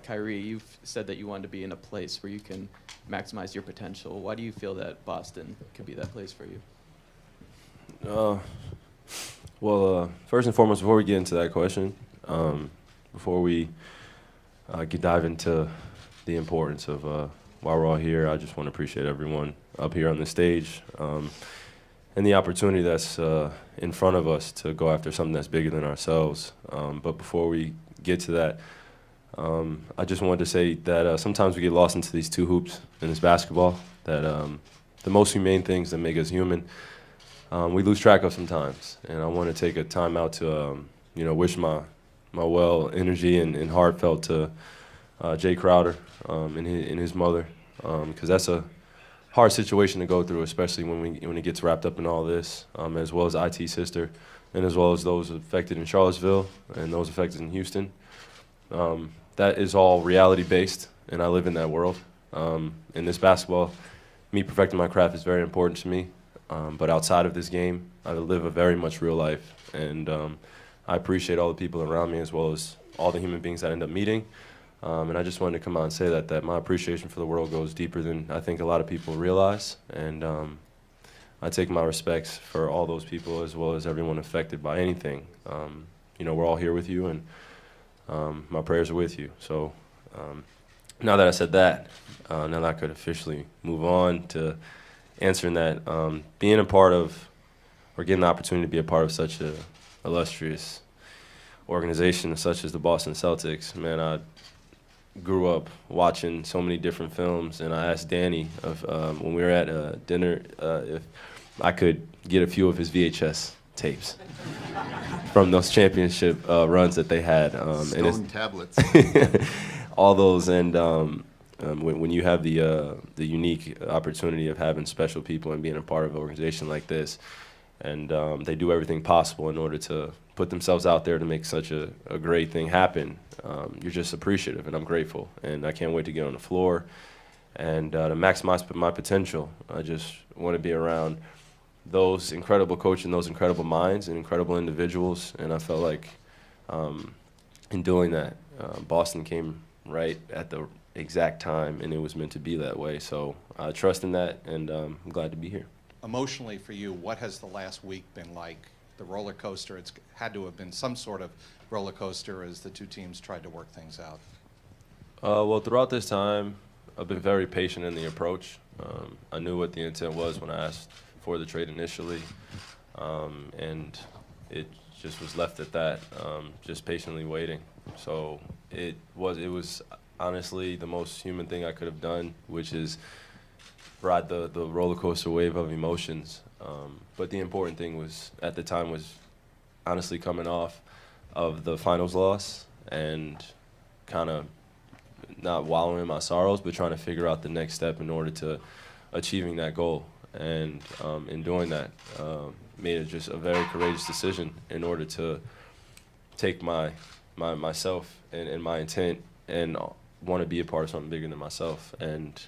Kyrie, you've said that you want to be in a place where you can maximize your potential. Why do you feel that Boston could be that place for you? First and foremost, before we get into that question, before we dive into the importance of why we're all here, I just want to appreciate everyone up here on the stage and the opportunity that's in front of us to go after something that's bigger than ourselves. But before we get to that, I just wanted to say that sometimes we get lost into these two hoops in this basketball, that the most humane things that make us human, we lose track of sometimes. And I want to take a time out to wish my well energy and heartfelt to Jay Crowder and his mother, because that's a hard situation to go through, especially when it gets wrapped up in all this, as well as IT's sister, and as well as those affected in Charlottesville and those affected in Houston. That is all reality-based, and I live in that world. In this basketball, me perfecting my craft is very important to me, but outside of this game, I live a very much real life, and I appreciate all the people around me as well as all the human beings that I end up meeting. And I just wanted to come out and say that my appreciation for the world goes deeper than I think a lot of people realize. And I take my respects for all those people as well as everyone affected by anything. We're all here with you, and my prayers are with you. So now that I said that, now that I could officially move on to answering that, being a part of, or getting the opportunity to be a part of such a illustrious organization such as the Boston Celtics, man, I grew up watching so many different films, and I asked Danny when we were at dinner if I could get a few of his VHS tapes from those championship runs that they had. Stone tablets. All those, and when you have the unique opportunity of having special people and being a part of an organization like this, and they do everything possible in order to put themselves out there to make such a great thing happen, you're just appreciative, and I'm grateful. And I can't wait to get on the floor and to maximize my potential. I just want to be around those incredible coaches and those incredible minds and incredible individuals, and I felt like in doing that, Boston came right at the exact time, and it was meant to be that way. So I trust in that, and I'm glad to be here. Emotionally for you, what has the last week been like? The roller coaster, it's had to have been some sort of roller coaster as the two teams tried to work things out. Well, throughout this time, I've been very patient in the approach. I knew what the intent was when I asked for the trade initially, and it just was left at that, just patiently waiting. So it was honestly the most human thing I could have done, which is ride the roller coaster wave of emotions. But the important thing at the time was honestly coming off of the finals loss and kind of not wallowing in my sorrows, but trying to figure out the next step in order to achieving that goal. And in doing that, made it just a very courageous decision in order to take myself and my intent and want to be a part of something bigger than myself. And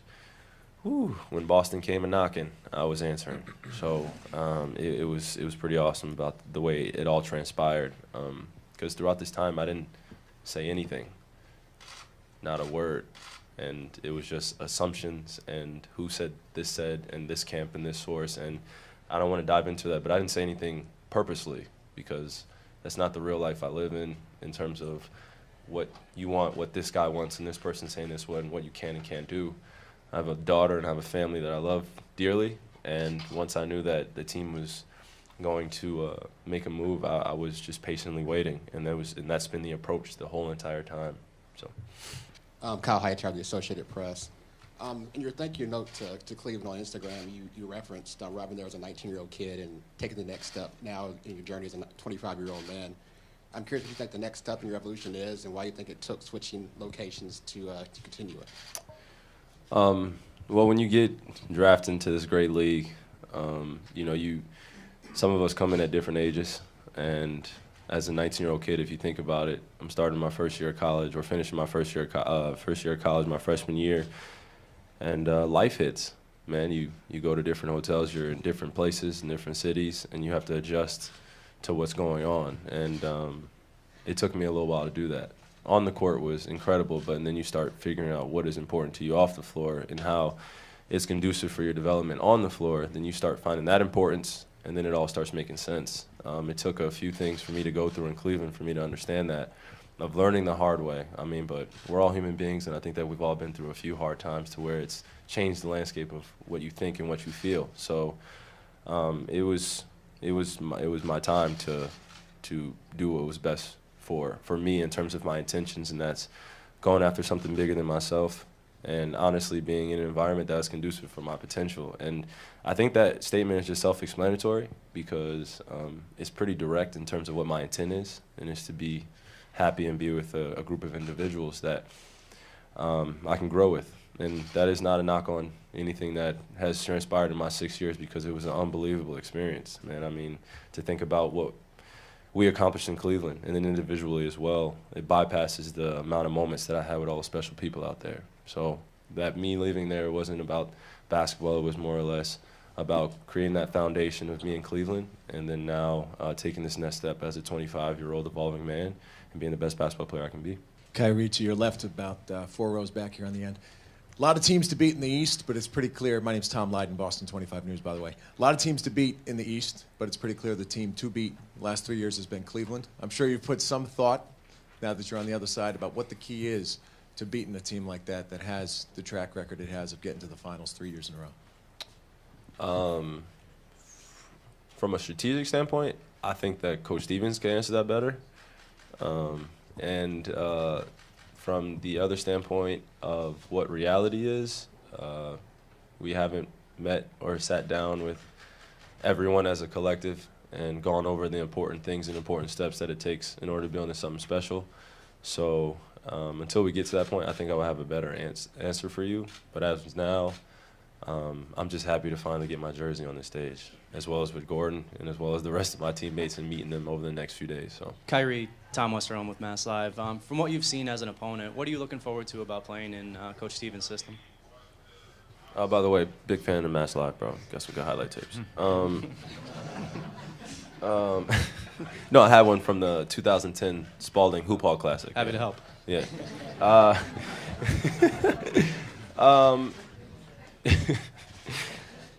when Boston came a knocking, I was answering. So it was pretty awesome about the way it all transpired. Because throughout this time, I didn't say anything, not a word. And it was just assumptions and who said, and this camp and this source. And I don't want to dive into that, but I didn't say anything purposely, because that's not the real life I live in terms of what you want, what this guy wants, and this person saying this one, and what you can and can't do. I have a daughter and I have a family that I love dearly, and once I knew that the team was going to make a move, I was just patiently waiting, and that's been the approach the whole entire time. So, Kyle Hightower of the Associated Press. In your thank you note to Cleveland on Instagram, you referenced Robin there as a 19-year-old kid and taking the next step now in your journey as a 25-year-old man. I'm curious what you think the next step in your evolution is, and why you think it took switching locations to continue it. Well, when you get drafted into this great league, some of us come in at different ages, and as a 19-year-old kid, if you think about it, I'm starting my first year of college, or finishing my first year of college, my freshman year, and life hits. Man, you go to different hotels, you're in different places, in different cities, and you have to adjust to what's going on. And it took me a little while to do that. on the court was incredible, but then you start figuring out what is important to you off the floor and how it's conducive for your development on the floor, then you start finding that importance, and then it all starts making sense. It took a few things for me to go through in Cleveland for me to understand that, of learning the hard way. I mean, but we're all human beings, and I think that we've all been through a few hard times to where it's changed the landscape of what you think and what you feel. So it was my time to do what was best for me in terms of my intentions, and that's going after something bigger than myself, and honestly being in an environment that's conducive for my potential. And I think that statement is just self-explanatory because it's pretty direct in terms of what my intent is, and it's to be happy and be with a group of individuals that I can grow with. And that is not a knock on anything that has transpired in my 6 years, because it was an unbelievable experience, man. I mean, to think about what we accomplished in Cleveland, and then individually as well, it bypasses the amount of moments that I had with all the special people out there. So that me leaving there wasn't about basketball, it was more or less about creating that foundation of me in Cleveland, and then now taking this next step as a 25-year-old evolving man and being the best basketball player I can be. Kyrie, to your left, about 4 rows back here on the end. A lot of teams to beat in the East, but it's pretty clear. My name's Tom Lydon, Boston 25 News, by the way. A lot of teams to beat in the East, but it's pretty clear the team to beat the last 3 years has been Cleveland. I'm sure you've put some thought, now that you're on the other side, about what the key is to beating a team like that has the track record it has of getting to the finals 3 years in a row. From a strategic standpoint, I think that Coach Stevens can answer that better. From the other standpoint of what reality is, we haven't met or sat down with everyone as a collective and gone over the important things and important steps that it takes in order to build something special. So until we get to that point, I think I will have a better answer for you. But as of now, I'm just happy to finally get my jersey on the stage, as well as with Gordon and as well as the rest of my teammates, and meeting them over the next few days. So, Kyrie, Tom Westerholm with Mass Live. From what you've seen as an opponent, what are you looking forward to about playing in Coach Stevens' system? by the way, big fan of Mass Live, bro. Got some good highlight tapes. No, I had one from the 2010 Spalding Hoop Hall Classic. Happy to help. Yeah.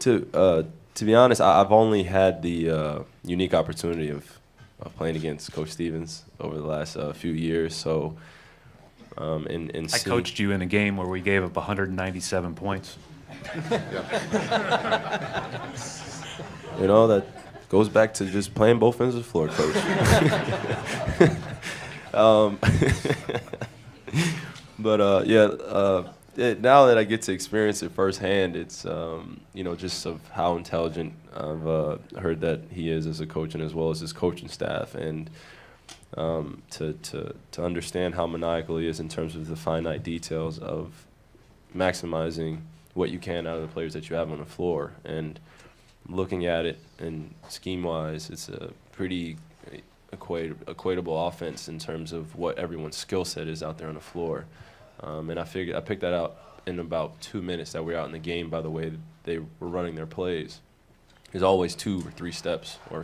To be honest, I've only had the unique opportunity of playing against Coach Stevens over the last few years. So, I coached you in a game where we gave up 197 points. You know, that goes back to just playing both ends of the floor, Coach. Now that I get to experience it firsthand, it's just of how intelligent I've heard that he is as a coach, and as well as his coaching staff, and to understand how maniacal he is in terms of the finite details of maximizing what you can out of the players that you have on the floor, and looking at it and scheme-wise, it's a pretty equatable offense in terms of what everyone's skill set is out there on the floor. And I picked that out in about 2 minutes that we were out in the game by the way they were running their plays. There's always 2 or 3 steps, or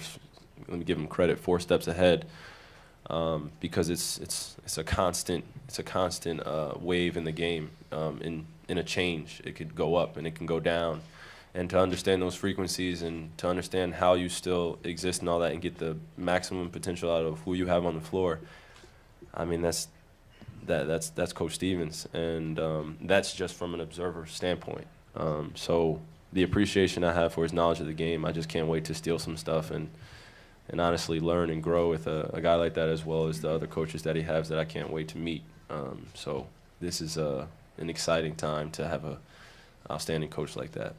let me give them credit, 4 steps ahead, because it's a constant wave in the game. In a change, it could go up and it can go down. And to understand those frequencies and to understand how you still exist and all that and get the maximum potential out of who you have on the floor, I mean, that's Coach Stevens, and that's just from an observer standpoint. So the appreciation I have for his knowledge of the game, I just can't wait to steal some stuff and honestly learn and grow with a guy like that, as well as the other coaches that he has that I can't wait to meet. So this is an exciting time to have an outstanding coach like that.